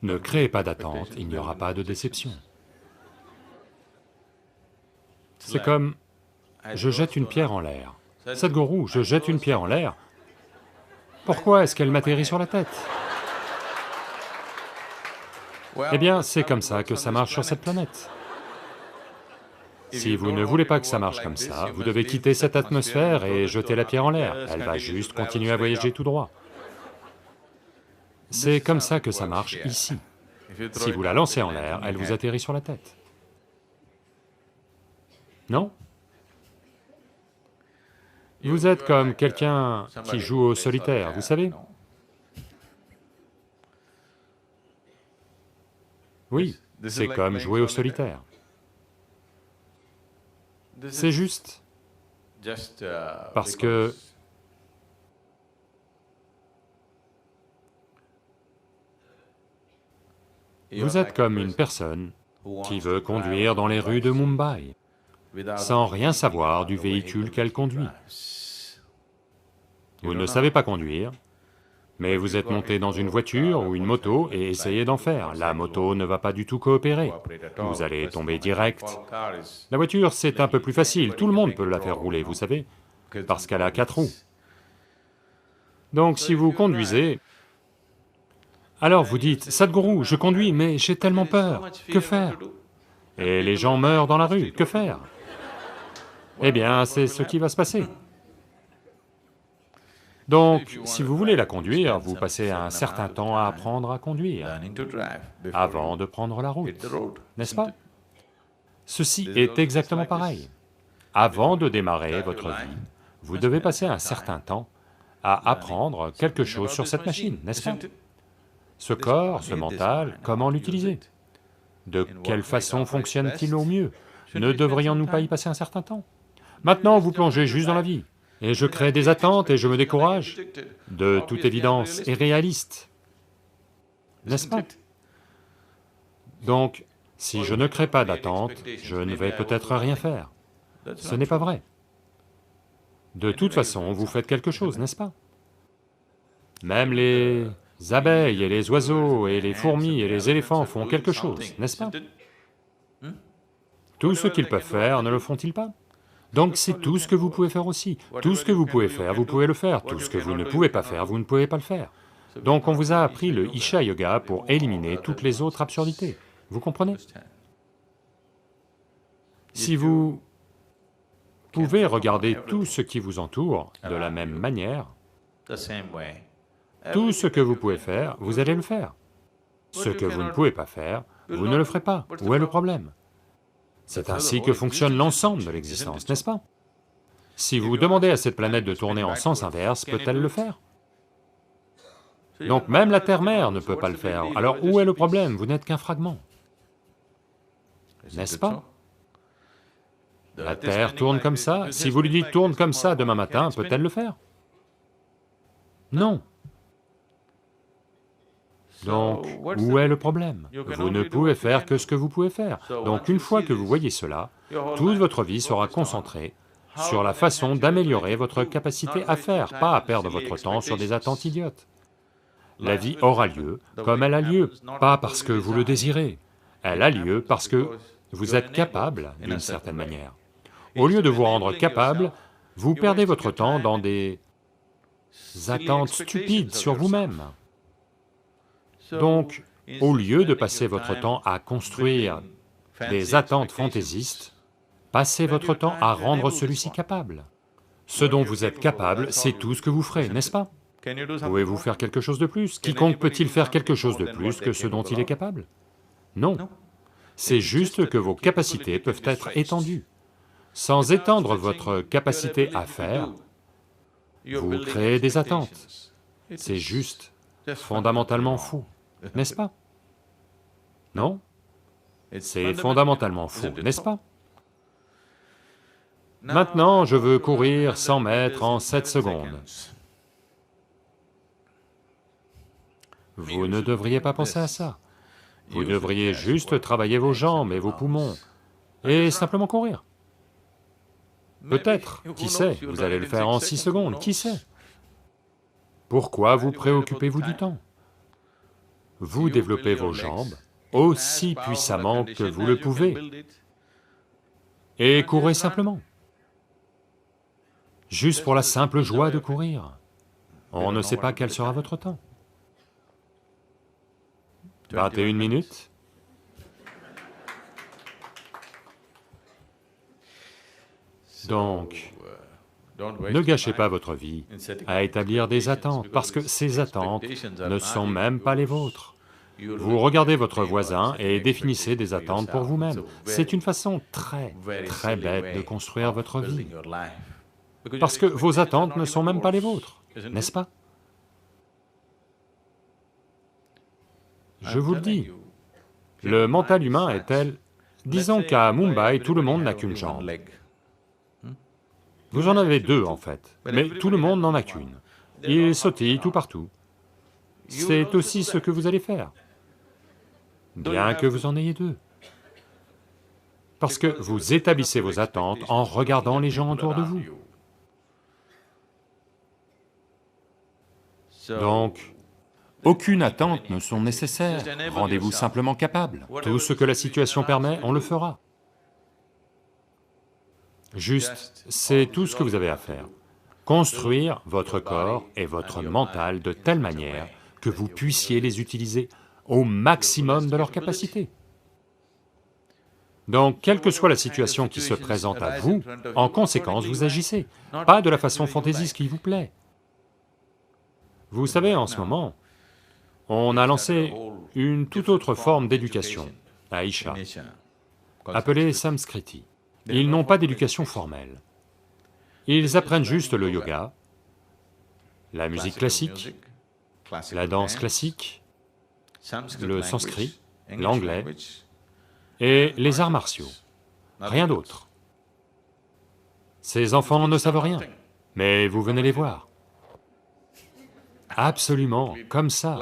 Ne créez pas d'attente, il n'y aura pas de déception. C'est comme, je jette une pierre en l'air. Sadhguru, je jette une pierre en l'air, pourquoi est-ce qu'elle m'atterrit sur la tête? Eh bien, c'est comme ça que ça marche sur cette planète. Si vous ne voulez pas que ça marche comme ça, vous devez quitter cette atmosphère et jeter la pierre en l'air. Elle va juste continuer à voyager tout droit. C'est comme ça que ça marche ici. Si vous la lancez en l'air, elle vous atterrit sur la tête. Non? Vous êtes comme quelqu'un qui joue au solitaire, vous savez? Oui, c'est comme jouer au solitaire. C'est juste parce que vous êtes comme une personne qui veut conduire dans les rues de Mumbai, sans rien savoir du véhicule qu'elle conduit. Vous ne savez pas conduire, mais vous êtes monté dans une voiture ou une moto et essayez d'en faire. La moto ne va pas du tout coopérer, vous allez tomber direct. La voiture, c'est un peu plus facile, tout le monde peut la faire rouler, vous savez, parce qu'elle a 4 roues. Donc si vous conduisez, alors vous dites, Sadhguru, je conduis, mais j'ai tellement peur, que faire? Et les gens meurent dans la rue, que faire? Eh bien, c'est ce qui va se passer. Donc, si vous voulez la conduire, vous passez un certain temps à apprendre à conduire, avant de prendre la route, n'est-ce pas? Ceci est exactement pareil. Avant de démarrer votre vie, vous devez passer un certain temps à apprendre quelque chose sur cette machine, n'est-ce pas? Ce corps, ce mental, comment l'utiliser? De quelle façon fonctionne-t-il au mieux? Ne devrions-nous pas y passer un certain temps? Maintenant, vous plongez juste dans la vie, et je crée des attentes et je me décourage, de toute évidence, et réaliste, n'est-ce pas? Donc, si je ne crée pas d'attente, je ne vais peut-être rien faire. Ce n'est pas vrai. De toute façon, vous faites quelque chose, n'est-ce pas? Même les abeilles et les oiseaux et les fourmis et les éléphants font quelque chose, n'est-ce pas? Tout ce qu'ils peuvent faire, ne le font-ils pas? Donc c'est tout ce que vous pouvez faire aussi. Tout ce que vous pouvez faire, vous pouvez le faire. Tout ce que vous ne pouvez pas faire, vous ne pouvez pas le faire. Donc on vous a appris le Isha Yoga pour éliminer toutes les autres absurdités. Vous comprenez? Si vous pouvez regarder tout ce qui vous entoure de la même manière, tout ce que vous pouvez faire, vous allez le faire. Ce que vous ne pouvez pas faire, vous ne le ferez pas. Où est le problème? C'est ainsi que fonctionne l'ensemble de l'existence, n'est-ce pas? Si vous demandez à cette planète de tourner en sens inverse, peut-elle le faire? Donc même la Terre-mère ne peut pas le faire, alors où est le problème? Vous n'êtes qu'un fragment, n'est-ce pas? La Terre tourne comme ça, si vous lui dites tourne comme ça demain matin, peut-elle le faire? Non. Donc, où est le problème? Vous ne pouvez faire que ce que vous pouvez faire. Donc une fois que vous voyez cela, toute votre vie sera concentrée sur la façon d'améliorer votre capacité à faire, pas à perdre votre temps sur des attentes idiotes. La vie aura lieu comme elle a lieu, pas parce que vous le désirez, elle a lieu parce que vous êtes capable d'une certaine manière. Au lieu de vous rendre capable, vous perdez votre temps dans des attentes stupides sur vous-même. Donc, au lieu de passer votre temps à construire des attentes fantaisistes, passez votre temps à rendre celui-ci capable. Ce dont vous êtes capable, c'est tout ce que vous ferez, n'est-ce pas? Pouvez-vous faire quelque chose de plus? Quiconque peut-il faire quelque chose de plus que ce dont il est capable? Non. C'est juste que vos capacités peuvent être étendues. Sans étendre votre capacité à faire, vous créez des attentes. C'est juste, fondamentalement faux, n'est-ce pas? Non? C'est fondamentalement faux, n'est-ce pas? Maintenant, je veux courir 100 mètres en 7 secondes. Vous ne devriez pas penser à ça. Vous devriez juste travailler vos jambes et vos poumons, et simplement courir. Peut-être, qui sait, vous allez le faire en 6 secondes, qui sait? Pourquoi vous préoccupez-vous du temps? vous développez vos jambes aussi puissamment que vous le pouvez, et courez simplement, juste pour la simple joie de courir. On ne sait pas quel sera votre temps. 21 minutes. Donc, ne gâchez pas votre vie à établir des attentes, parce que ces attentes ne sont même pas les vôtres. Vous regardez votre voisin et définissez des attentes pour vous-même. C'est une façon très bête de construire votre vie, parce que vos attentes ne sont même pas les vôtres, n'est-ce pas? Je vous le dis, le mental humain est tel, disons qu'à Mumbai, tout le monde n'a qu'une jambe. Vous en avez deux en fait, mais tout le monde n'en a qu'une. Il sautille tout partout. C'est aussi ce que vous allez faire, bien que vous en ayez deux. Parce que vous établissez vos attentes en regardant les gens autour de vous. Donc, aucune attente ne sont nécessaires, rendez-vous simplement capable. Tout ce que la situation permet, on le fera. Juste, c'est tout ce que vous avez à faire. Construire votre corps et votre mental de telle manière que vous puissiez les utiliser au maximum de leur capacité. Donc, quelle que soit la situation qui se présente à vous, en conséquence, vous agissez, pas de la façon fantaisiste qui vous plaît. Vous savez, en ce moment, on a lancé une toute autre forme d'éducation à Isha, appelée Samskriti. Ils n'ont pas d'éducation formelle. Ils apprennent juste le yoga, la musique classique, la danse classique, le sanskrit, l'anglais et les arts martiaux, rien d'autre. Ces enfants ne savent rien, mais vous venez les voir. Absolument, comme ça,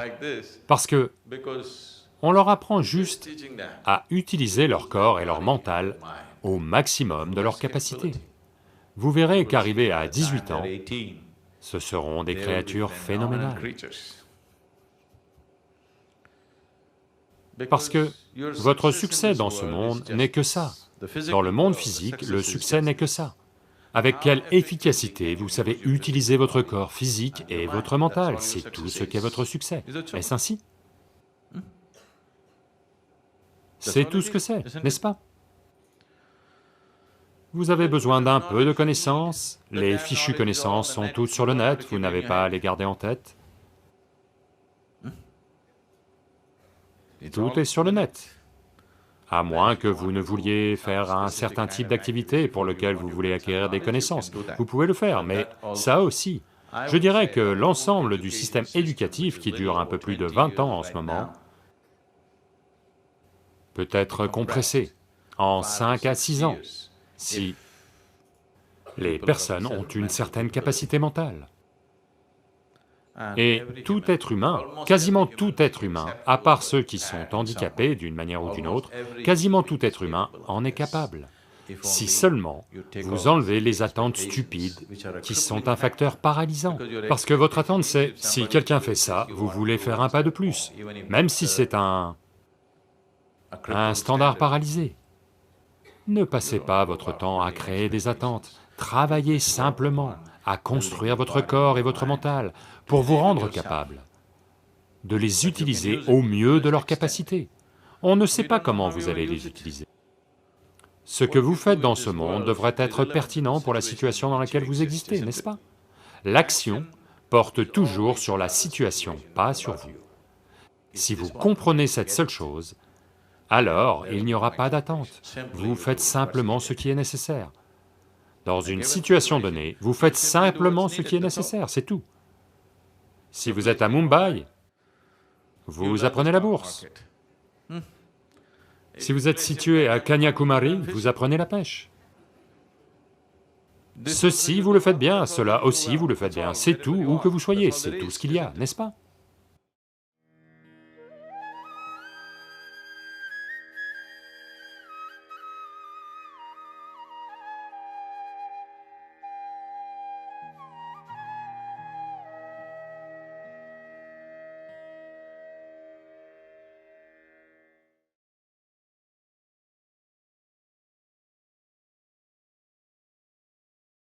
parce que on leur apprend juste à utiliser leur corps et leur mental au maximum de leur capacité. Vous verrez qu'arrivés à 18 ans, ce seront des créatures phénoménales. Parce que votre succès dans ce monde n'est que ça. Dans le monde physique, le succès n'est que ça. Avec quelle efficacité vous savez utiliser votre corps physique et votre mental, c'est tout ce qu'est votre succès. Est-ce ainsi? C'est tout ce que c'est, n'est-ce pas? Vous avez besoin d'un peu de connaissances, les fichues connaissances sont toutes sur le net, vous n'avez pas à les garder en tête. Tout est sur le net. À moins que vous ne vouliez faire un certain type d'activité pour lequel vous voulez acquérir des connaissances. Vous pouvez le faire, mais ça aussi. Je dirais que l'ensemble du système éducatif, qui dure un peu plus de 20 ans en ce moment, peut être compressé en 5 à 6 ans, si les personnes ont une certaine capacité mentale. Et tout être humain, quasiment tout être humain, à part ceux qui sont handicapés d'une manière ou d'une autre, quasiment tout être humain en est capable. Si seulement vous enlevez les attentes stupides qui sont un facteur paralysant. Parce que votre attente c'est, si quelqu'un fait ça, vous voulez faire un pas de plus, même si c'est un standard paralysé. Ne passez pas votre temps à créer des attentes, travaillez simplement à construire votre corps et votre mental pour vous rendre capable de les utiliser au mieux de leur capacité. On ne sait pas comment vous allez les utiliser. Ce que vous faites dans ce monde devrait être pertinent pour la situation dans laquelle vous existez, n'est-ce pas? L'action porte toujours sur la situation, pas sur vous. Si vous comprenez cette seule chose, alors il n'y aura pas d'attente, vous faites simplement ce qui est nécessaire. Dans une situation donnée, vous faites simplement ce qui est nécessaire, c'est tout. Si vous êtes à Mumbai, vous apprenez la bourse. Si vous êtes situé à Kanyakumari, vous apprenez la pêche. Ceci, vous le faites bien, cela aussi, vous le faites bien, c'est tout, où que vous soyez, c'est tout ce qu'il y a, n'est-ce pas?